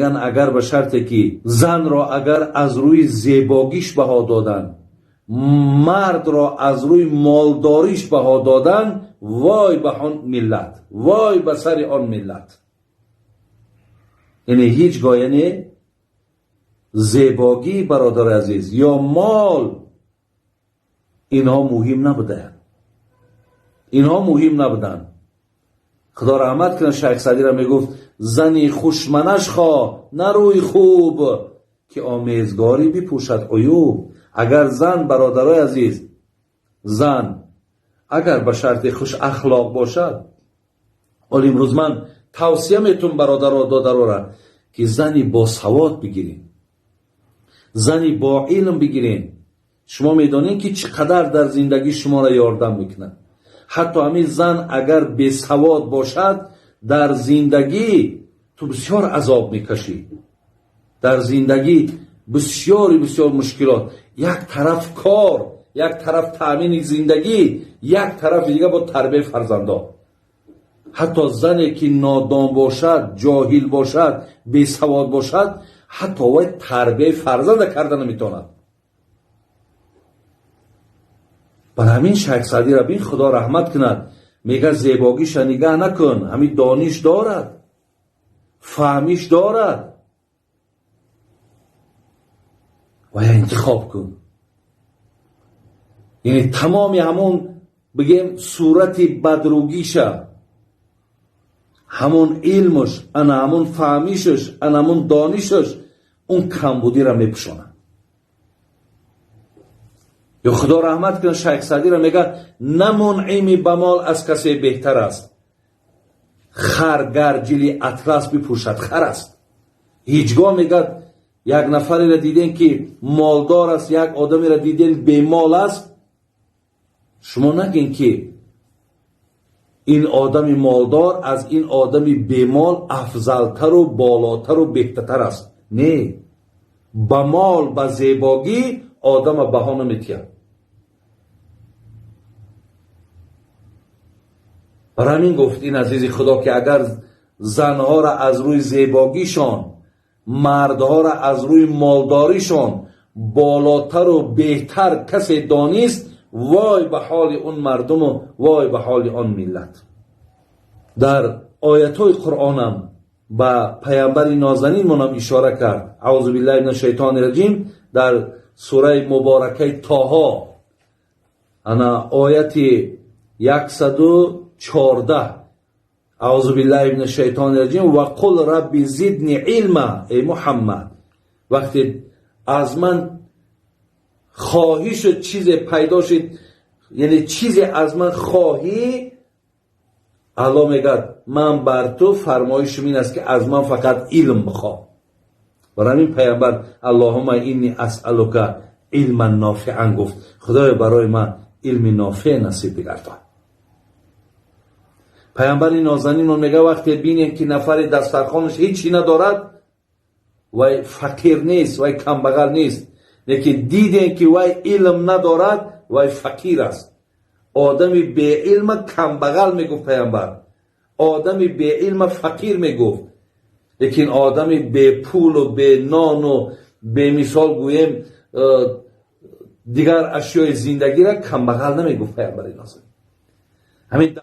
میگن اگر به شرطی که زن را اگر از روی زیباگیش بها دادن، مرد را از روی مالداریش بها دادن، وای به آن ملت، وای به سر آن ملت. یعنی هیچگاه یعنی زیباگی برادر عزیز یا مال اینها مهم نبودن، اینها مهم نبودن. خدا رحمت کنه شیخ سعدی را میگفت زنی خوشمنش خواه نه روی خوب، که آمیزگاری بپوشد عیوب. اگر زن برادرای عزیز، زن اگر به شرط خوش اخلاق باشد، ولی امروز من توصیه میتونم برادرها دادرها را که زنی با سواد بگیرین، زنی با علم بگیرین. شما میدونین که چقدر در زندگی شما را یاردم میکنه. حتی همین زن اگر بی سواد باشد در زندگی تو بسیار عذاب میکشی، در زندگی بسیار مشکلات. یک طرف کار، یک طرف تامین زندگی، یک طرف دیگه با تربیت فرزندا. حتی زنی که نادان باشد، جاهل باشد، بی سواد باشد، حتی وای تربیت فرزند کردن نمیتواند. بر همین شیخ سعدی را بین خدا رحمت کند میگه زیباگیش نگاه نکن، همین دانش دارد، فهمیش دارد، و انتخاب کن. یعنی تمامی همون بگیم صورت بدروگیشه، همون علمش، همون فهمیشش، همون دانشش اون کمبودی را میپشونه. یا خدا رحمت کن شیخ سعدی را میگه نه منعم بمال از کسی بهتر است. خر گرجلی اطلس بپوشد خر است. هیچگاه میگه یک نفری را دیدین که مالدار است، یک آدمی را دیدین بیمال است، شما نگین که این آدم مالدار از این آدم بیمال افضلتر و بالاتر و بهتر است. نه، با مال با زیباگی آدم بها نمیتید. برای همین گفت این عزیز خدا که اگر زنها را از روی زیباگیشان، مردها را از روی مالداریشان بالاتر و بهتر کسی دانست، وای به حال اون مردم و وای به حال آن ملت. در آیت‌های قرآنم با پیامبر نازنین منم اشاره کرد. اعوذ بالله من الشیطان الرجیم در سوره مبارکه طه انا آیت 114 اعوذ بالله من الشیطان الرجیم و قل رب زدنی علما. ای محمد وقتی از من خواهی شد چیز پیدا شد، یعنی چیزی از من خواهی، الله میگه من بر تو فرمایشم این است که از من فقط علم بخواه. برای این پیامبر اللهم اینی اسألک علما نافعا گفت خدای برای من علم نافع نصیب بگردان. پیامبر نازنین میگه وقتی بینید که نفر دسترخوانش هیچی ندارد، وای فقیر نیست، وای کمبغل نیست، لیکن دیدین که وای علم ندارد، وای فقیر است. آدمی بی علم کمبغل میگفت پیامبر، آدمی بی علم فقیر میگفت، لیکن آدمی بی پول و بی نان و بی مثال گویم دیگر اشیای زندگی را کمبغل نمیگفت پیامبر نازنین. همین